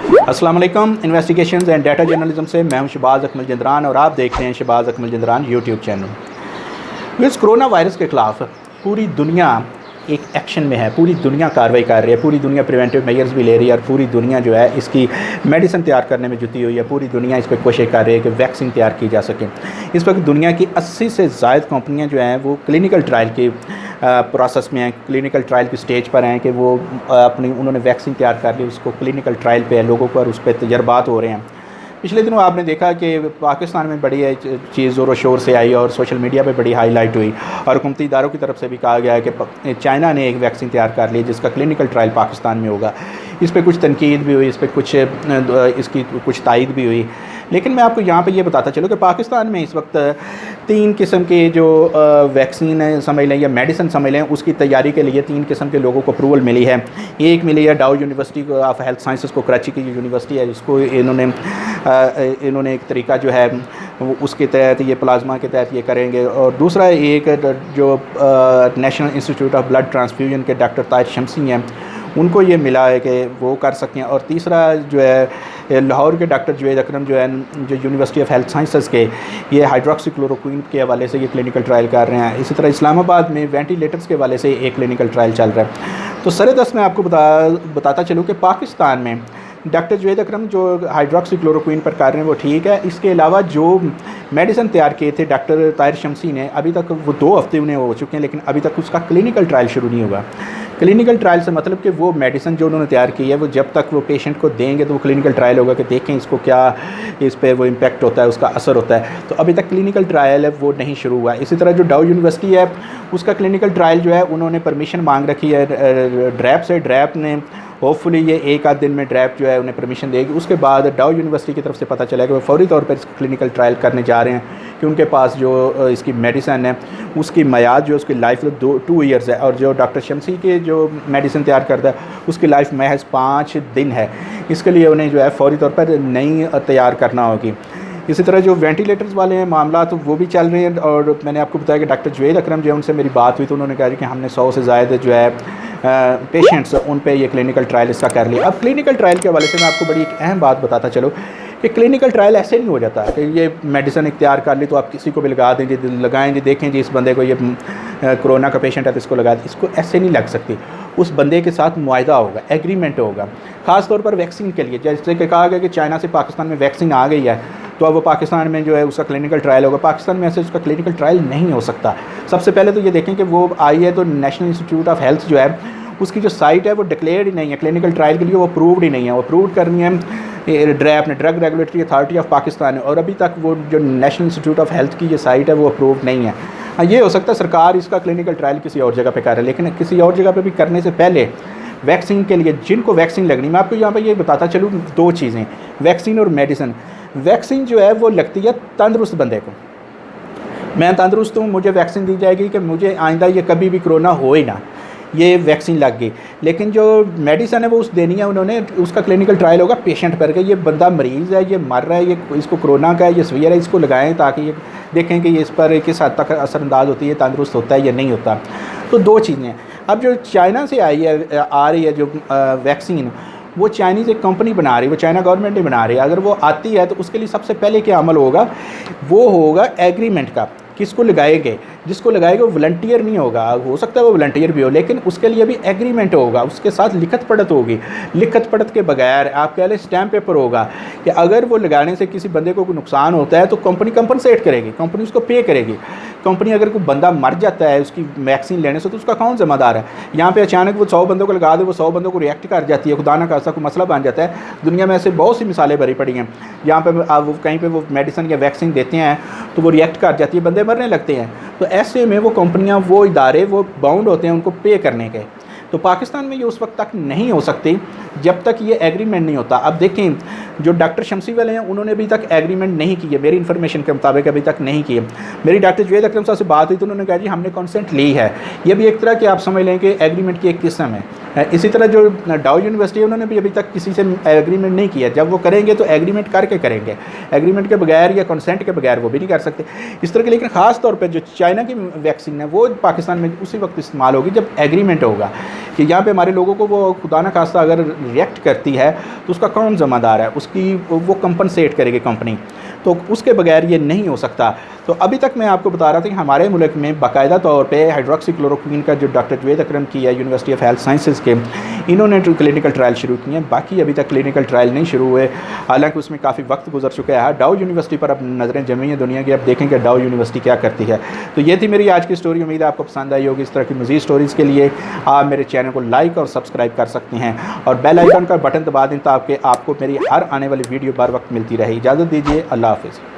अस्सलाम वालेकुम। Investigations and data journalism से मैं हूं शहबाज अकमल जंदरान और आप देख रहे हैं शहबाज अकमल जंदरान यूट्यूब चैनल। इस कोरोना वायरस के ख़िलाफ़ पूरी दुनिया एक एक्शन में है, पूरी दुनिया कार्रवाई कर रही है, पूरी दुनिया प्रिवेंटिव मेजर्स भी ले रही है और पूरी दुनिया जो है इसकी मेडिसिन तैयार करने में जुटी हुई है। पूरी दुनिया इस पर कोशिश कर रही है कि वैक्सीन तैयार की जा सके। इस वक्त दुनिया की 80 से ज़ायद कंपनियां जो हैं वो क्लिनिकल ट्रायल की प्रोसेस में हैं, क्लिनिकल ट्रायल की स्टेज पर हैं कि वो उन्होंने वैक्सीन तैयार कर ली, उसको क्लिनिकल ट्रायल पे है, लोगों पर उस पर तजर्बात हो रहे हैं। पिछले दिनों आपने देखा कि पाकिस्तान में बड़ी चीज़ ज़ोर शोर से आई और सोशल मीडिया पे बड़ी हाईलाइट हुई और हुकूमती इदारों की तरफ से भी कहा गया है कि चाइना ने एक वैक्सीन तैयार कर ली जिसका क्लिनिकल ट्रायल पाकिस्तान में होगा। इस पर कुछ तनकीद भी हुई, इस पर इसकी कुछ तायद भी हुई। लेकिन मैं आपको यहाँ पे ये बताता चलूँ कि पाकिस्तान में इस वक्त 3 किस्म के जो वैक्सीन समझ लें या मेडिसिन समझ लें, उसकी तैयारी के लिए 3 किस्म के लोगों को अप्रूवल मिली है। एक मिली है डाउ यूनिवर्सिटी ऑफ हेल्थ साइंसेस को, कराची की यूनिवर्सिटी है, जिसको इन्होंने एक तरीका जो है उसके तहत ये प्लाज्मा के तहत ये करेंगे। और दूसरा एक जो national institute of blood transfusion के डॉक्टर तायर शमसी हैं, उनको ये मिला है कि वो कर सकें। और तीसरा जो है लाहौर के डॉक्टर जुवैद अकरम जो है, जो यूनिवर्सिटी ऑफ हेल्थ साइंसेस के, ये हाइड्रोक्सीक्लोरोक्विन के हवाले से ये क्लिनिकल ट्रायल कर रहे हैं। इसी तरह इस्लामाबाद में वेंटिलेटर्स के हवाले से एक क्लिनिकल ट्रायल चल रहा है। तो सर-ए-दस्त मैं आपको बताता चलूँ कि पाकिस्तान में डॉक्टर जुवैद अकरम जो हाइड्रोक्सीक्लोरोक्विन पर कर रहे हैं वो ठीक है। इसके अलावा जो मेडिसिन तैयार किए थे डॉक्टर तायर शमसी ने, अभी तक वो 2 हफ्ते उन्हें हो चुके हैं, लेकिन अभी तक उसका क्लिनिकल ट्रायल शुरू नहीं हुआ। क्लिनिकल ट्रायल से मतलब कि वो मेडिसिन जो उन्होंने तैयार की है वो जब तक वो पेशेंट को देंगे तो वो क्लिनिकल ट्रायल होगा कि देखें इसको क्या इस पर वो इम्पैक्ट होता है, उसका असर होता है। तो अभी तक क्लिनिकल ट्रायल है वो नहीं शुरू हुआ। इसी तरह जो डाउ यूनिवर्सिटी है उसका क्लिनिकल ट्रायल जो है उन्होंने परमिशन मांग रखी है ड्रैप से। ड्रैप ने होपफुली ये 1 आध दिन में ड्रैप जो है उन्हें परमिशन देगी। उसके बाद डाउ यूनिवर्सिटी की तरफ से पता चला कि वो फौरी तौर पर इसका क्लिनिकल ट्रायल करने जा रहे हैं कि उनके पास जो इसकी मेडिसिन है उसकी मियाद जो उसकी लाइफ 2 ईयर्स है, और जो डॉक्टर शमसी के जो मेडिसिन तैयार करता है उसकी लाइफ महज 5 दिन है। इसके लिए उन्हें जो है फौरी तौर पर नई तैयार करना होगी। इसी तरह जो वेंटिलेटर्स वाले हैं मामला तो वो भी चल रहे हैं। और मैंने आपको बताया कि डॉक्टर जुवैद अकरम जो है उनसे मेरी बात हुई तो उन्होंने कहा कि हमने 100 से ज़्यादा जो है पेशेंट्स उन पे ये क्लिनिकल ट्रायल इसका कर लिया। अब क्लिनिकल ट्रायल के हवाले से मैं आपको बड़ी एक अहम बात बताता चलो कि क्लिनिकल ट्रायल ऐसे नहीं हो जाता कि ये मेडिसिन इख्तियार कर ली तो आप किसी को भी लगा देंगे, लगाएं जी, देखें जी इस बंदे को ये कोरोना का पेशेंट है तो इसको लगा दें। इसको ऐसे नहीं लग सकती। उस बंदे के साथ मुआहदा होगा, एग्रीमेंट होगा, ख़ास तौर पर वैक्सीन के लिए। जैसे कि कहा गया कि चाइना से पाकिस्तान में वैक्सीन आ गई है तो अब वो पाकिस्तान में जो है उसका क्लिनिकल ट्रायल होगा। पाकिस्तान में ऐसे उसका क्लिनिकल ट्रायल नहीं हो सकता। सबसे पहले तो ये देखें कि वो आई है तो नेशनल इंस्टीट्यूट ऑफ हेल्थ जो है उसकी जो साइट है वो डिक्लेयर्ड ही नहीं है क्लिनिकल ट्रायल के लिए, वो अप्रूव्ड ही नहीं है। वो अप्रूव करनी है ड्रैप ने, drug regulatory authority of Pakistan है, और अभी तक वो जो नेशनल इंस्टीट्यूट ऑफ हेल्थ की ये साइट है वो अप्रूव्ड नहीं है। हाँ, ये हो सकता है सरकार इसका क्लिनिकल ट्रायल किसी और जगह पे कर रहे हैं, लेकिन किसी और जगह पे भी करने से पहले वैक्सीन के लिए जिनको वैक्सीन लगनी, मैं आपको यहाँ पर ये बताता चलूँ 2 चीज़ें, वैक्सीन और मेडिसिन। वैक्सीन जो है वो लगती है तंदुरुस्त बंदे को। मैं तंदुरुस्त हूँ, मुझे वैक्सीन दी जाएगी कि मुझे आइंदा ये कभी भी कोरोना हो ही ना, ये वैक्सीन लग गई। लेकिन जो मेडिसिन है वो उस देनी है उन्होंने, उसका क्लिनिकल ट्रायल होगा पेशेंट पर के ये बंदा मरीज़ है, ये मर रहा है, ये इसको कोरोना का है, ये सीवियर है, इसको लगाएं ताकि ये देखें कि ये इस पर किस हद तक असरअंदाज होती है, तंदुरुस्त होता है या नहीं होता। तो 2 चीज़ें। अब जो चाइना से आ रही है जो वैक्सीन, वो चाइनीज़ एक कंपनी बना रही है, वो चाइना गवर्नमेंट नहीं बना रही है। अगर वो आती है तो उसके लिए सबसे पहले क्या अमल होगा, वो होगा एग्रीमेंट का। किसको लगाएंगे? जिसको लगाएगा वो वॉलंटियर नहीं होगा, हो सकता है वो वॉलंटियर भी हो, लेकिन उसके लिए भी एग्रीमेंट होगा, उसके साथ लिखत पढ़त होगी। लिखत पढ़त के बगैर आप कह लें स्टैम्प पेपर होगा कि अगर वो लगाने से किसी बंदे को कोई नुकसान होता है तो कंपनी कंपनसेट करेगी, कंपनी उसको पे करेगी। कंपनी अगर कोई बंदा मर जाता है उसकी वैक्सीन लेने से तो उसका कौन जिम्मेदार है? यहाँ पे अचानक वो 100 बंदों को लगा दे, वो 100 बंदों को रिएक्ट कर जाती है, खुदा ना खास्ता कोई मसला बन जाता है। दुनिया में ऐसे बहुत सी मिसालें भरी पड़ी हैं यहाँ पे वो कहीं पे वो मेडिसिन या वैक्सीन देते हैं तो वो रिएक्ट कर जाती है, बंदे मरने लगते हैं। तो ऐसे में वो कंपनियां, वो इदारे वो बाउंड होते हैं उनको पे करने के। तो पाकिस्तान में ये उस वक्त तक नहीं हो सकती जब तक ये एग्रीमेंट नहीं होता। अब देखें जो डॉक्टर शमसी वाले हैं उन्होंने अभी तक एग्रीमेंट नहीं की है, मेरी इन्फॉर्मेशन के मुताबिक अभी तक नहीं की है। मेरी डॉक्टर जवेद अकरम साहब से बात हुई तो उन्होंने कहा जी हमने कंसेंट ली है। ये भी एक तरह की आप समझ लें कि एग्रीमेंट की एक किस्म है। इसी तरह जो डाउ यूनिवर्सिटी है उन्होंने भी अभी तक किसी से एग्रीमेंट नहीं किया। जब वो करेंगे तो एग्रीमेंट करके करेंगे, एग्रीमेंट के बगैर या कंसेंट के बगैर वो भी नहीं कर सकते इस तरह के। लेकिन ख़ास तौर पे जो चाइना की वैक्सीन है वो पाकिस्तान में उसी वक्त इस्तेमाल होगी जब एग्रीमेंट होगा कि यहाँ पे हमारे लोगों को वो खुदा न खास्ता अगर रिएक्ट करती है तो उसका कौन ज़िम्मेदार है, उसकी वो कंपनसेट करेगी कंपनी, तो उसके बगैर ये नहीं हो सकता। तो अभी तक मैं आपको बता रहा था कि हमारे मुल्क में बाकायदा तौर पे हाइड्रोक्सीक्लोरोक्वीन का जो डॉक्टर जवेद अकरम की है यूनिवर्सिटी ऑफ हेल्थ साइंसेज़ के, इन्होंने क्लिनिकल ट्रायल शुरू किए हैं। बाकी अभी तक क्लिनिकल ट्रायल नहीं शुरू हुए, हालांकि उसमें काफ़ी वक्त गुजर चुका है। डाउ यूनिवर्सिटी पर अब नज़रें जमी हैं दुनिया की, अब देखेंगे डाउ यूनिवर्सिटी क्या करती है। तो ये थी मेरी आज की स्टोरी, उम्मीद है आपको पसंद आई होगी। इस तरह की मज़ीद स्टोरीज़ के लिए आप मेरे चैनल को लाइक और सब्सक्राइब कर सकते हैं और बेल आइकन का बटन दबा दें ताकि आपको मेरी हर आने वाली वीडियो बर वक्त मिलती रहे। इजाज़त दीजिए, अल्लाह हाफ़िज़।